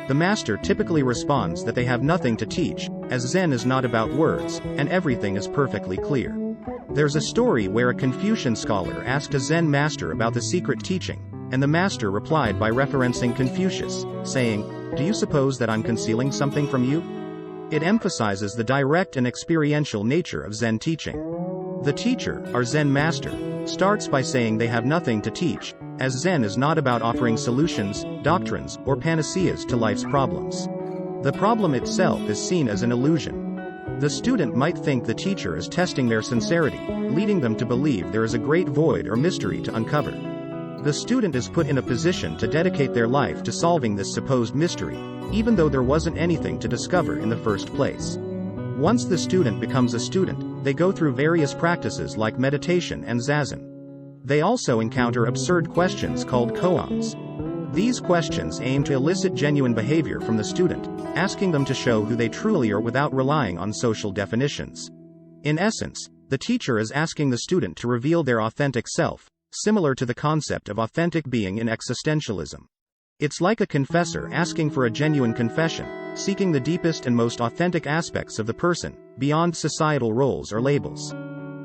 the master typically responds that they have nothing to teach, as Zen is not about words, and everything is perfectly clear. There's a story where a Confucian scholar asked a Zen master about the secret teaching, and the master replied by referencing Confucius, saying, "Do you suppose that I'm concealing something from you?" It emphasizes the direct and experiential nature of Zen teaching. The teacher, or Zen master, starts by saying they have nothing to teach, as Zen is not about offering solutions, doctrines, or panaceas to life's problems. The problem itself is seen as an illusion. The student might think the teacher is testing their sincerity, leading them to believe there is a great void or mystery to uncover. The student is put in a position to dedicate their life to solving this supposed mystery, even though there wasn't anything to discover in the first place. Once the student becomes a student, they go through various practices like meditation and zazen. They also encounter absurd questions called koans. These questions aim to elicit genuine behavior from the student, asking them to show who they truly are without relying on social definitions. In essence, the teacher is asking the student to reveal their authentic self, similar to the concept of authentic being in existentialism. It's like a confessor asking for a genuine confession, seeking the deepest and most authentic aspects of the person, beyond societal roles or labels.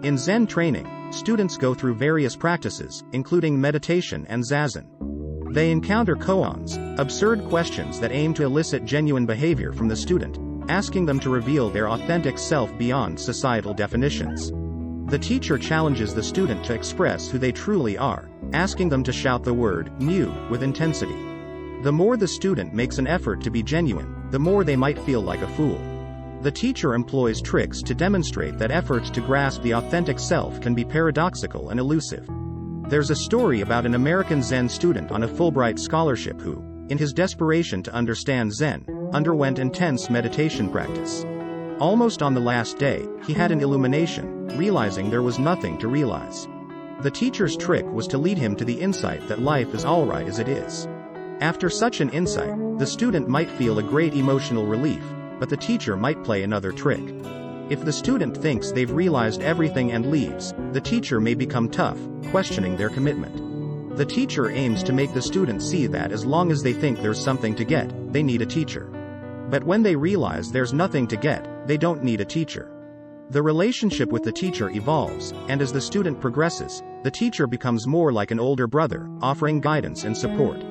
In Zen training, students go through various practices, including meditation and zazen. They encounter koans, absurd questions that aim to elicit genuine behavior from the student, asking them to reveal their authentic self beyond societal definitions. The teacher challenges the student to express who they truly are, asking them to shout the word "mu" with intensity. The more the student makes an effort to be genuine, the more they might feel like a fool. The teacher employs tricks to demonstrate that efforts to grasp the authentic self can be paradoxical and elusive. There's a story about an American Zen student on a Fulbright scholarship who, in his desperation to understand Zen, underwent intense meditation practice. Almost on the last day, he had an illumination, realizing there was nothing to realize. The teacher's trick was to lead him to the insight that life is alright as it is. After such an insight, the student might feel a great emotional relief, but the teacher might play another trick. If the student thinks they've realized everything and leaves, the teacher may become tough, questioning their commitment. The teacher aims to make the student see that as long as they think there's something to get, they need a teacher. But when they realize there's nothing to get, they don't need a teacher. The relationship with the teacher evolves, and as the student progresses, the teacher becomes more like an older brother, offering guidance and support.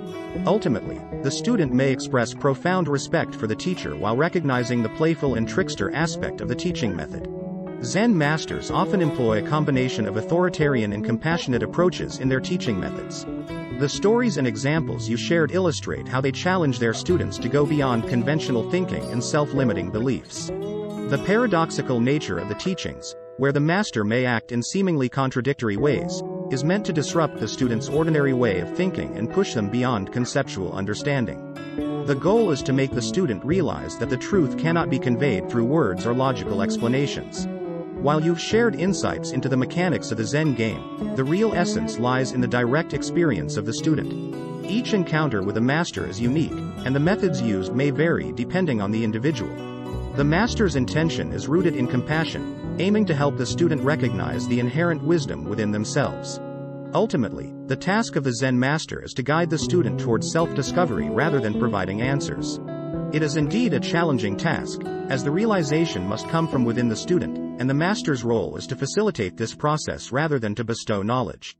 Ultimately, the student may express profound respect for the teacher while recognizing the playful and trickster aspect of the teaching method. Zen masters often employ a combination of authoritarian and compassionate approaches in their teaching methods. The stories and examples you shared illustrate how they challenge their students to go beyond conventional thinking and self-limiting beliefs. The paradoxical nature of the teachings, where the master may act in seemingly contradictory ways, is meant to disrupt the student's ordinary way of thinking and push them beyond conceptual understanding. The goal is to make the student realize that the truth cannot be conveyed through words or logical explanations. While you've shared insights into the mechanics of the Zen game, the real essence lies in the direct experience of the student. Each encounter with a master is unique, and the methods used may vary depending on the individual. The master's intention is rooted in compassion, aiming to help the student recognize the inherent wisdom within themselves. Ultimately, the task of the Zen master is to guide the student towards self-discovery rather than providing answers. It is indeed a challenging task, as the realization must come from within the student, and the master's role is to facilitate this process rather than to bestow knowledge.